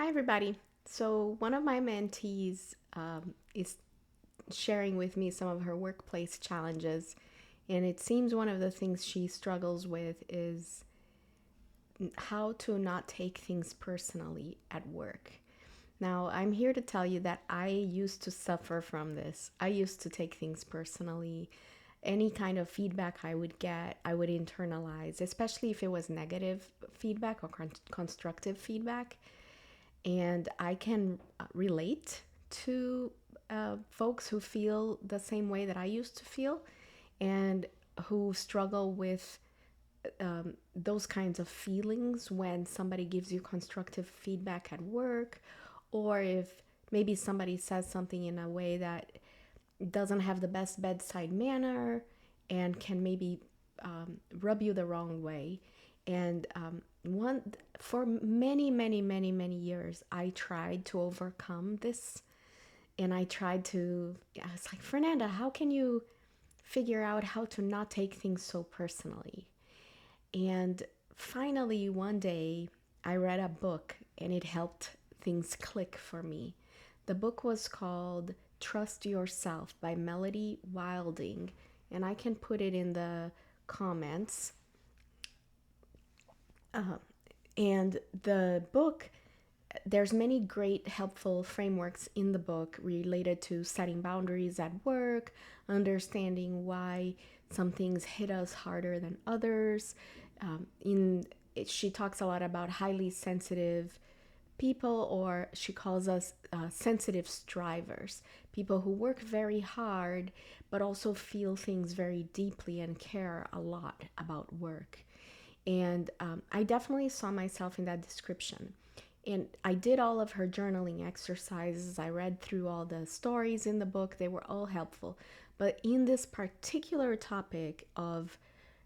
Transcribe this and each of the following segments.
Hi, everybody. So, one of my mentees is sharing with me some of her workplace challenges, and it seems one of the things she struggles with is how to not take things personally at work. Now, I'm here to tell you that I used to suffer from this. I used to take things personally. Any kind of feedback I would get, I would internalize, especially if it was negative feedback or constructive feedback. And I can relate to folks who feel the same way that I used to feel and who struggle with those kinds of feelings when somebody gives you constructive feedback at work, or if maybe somebody says something in a way that doesn't have the best bedside manner and can maybe rub you the wrong way. And one for many years, I tried to overcome this, and I tried to. I was like, Fernanda, how can you figure out how to not take things so personally? And finally, one day, I read a book, and it helped things click for me. The book was called Trust Yourself by Melody Wilding, and I can put it in the comments. And the book, there's many great helpful frameworks in the book related to setting boundaries at work, understanding why some things hit us harder than others. She talks a lot about highly sensitive people, or she calls us sensitive strivers, people who work very hard but also feel things very deeply and care a lot about work. And I definitely saw myself in that description. And I did all of her journaling exercises. I read through all the stories in the book, they were all helpful. But in this particular topic of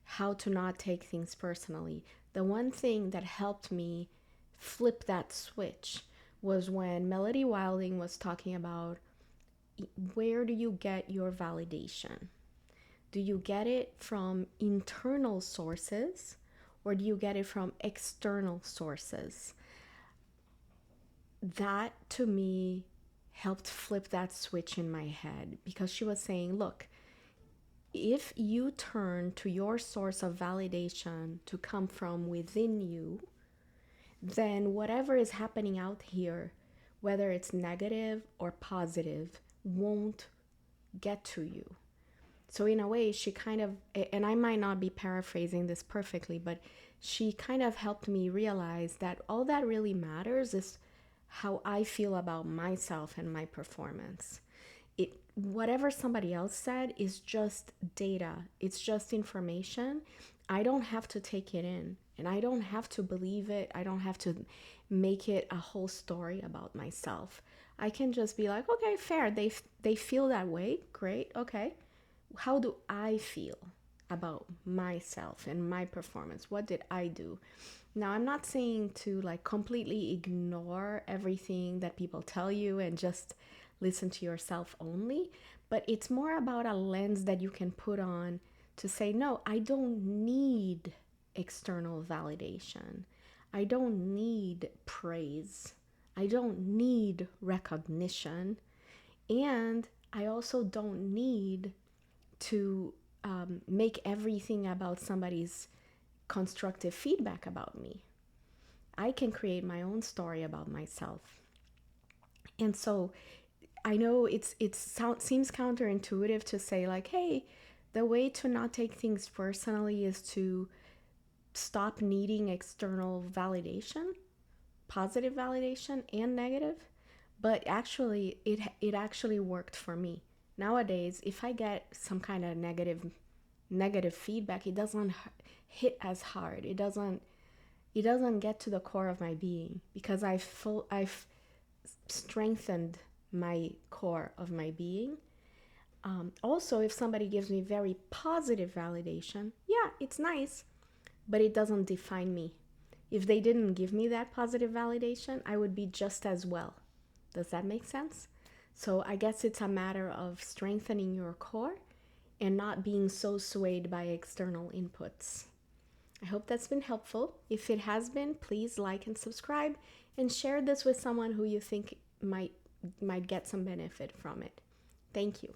how to not take things personally, the one thing that helped me flip that switch was when Melody Wilding was talking about where do you get your validation? Do you get it from internal sources or do you get it from external sources? That to me helped flip that switch in my head because she was saying, look, if you turn to your source of validation to come from within you, then whatever is happening out here, whether it's negative or positive, won't get to you. So, in a way, she kind of, and I might not be paraphrasing this perfectly, but she kind of helped me realize that all that really matters is how I feel about myself and my performance. Whatever somebody else said is just data, it's just information. I don't have to take it in, and I don't have to believe it. I don't have to make it a whole story about myself. I can just be like, okay, fair. They feel that way. Great. Okay. How do I feel about myself and my performance? What did I do? Now, I'm not saying to like completely ignore everything that people tell you and just listen to yourself only, but it's more about a lens that you can put on to say, no, I don't need external validation. I don't need praise. I don't need recognition. And I also don't need to make everything about somebody's constructive feedback about me. I can create my own story about myself. And so I know seems counterintuitive to say like, hey, the way to not take things personally is to stop needing external validation, positive validation and negative. But actually it actually worked for me. Nowadays, if I get some kind of negative feedback, it doesn't hit as hard. It doesn't get to the core of my being because I've strengthened my core of my being. Also, if somebody gives me very positive validation, yeah, it's nice, but it doesn't define me. If they didn't give me that positive validation, I would be just as well. Does that make sense? So I guess it's a matter of strengthening your core and not being so swayed by external inputs. I hope that's been helpful. If it has been, please like and subscribe. and share this with someone who you think might get some benefit from it. Thank you.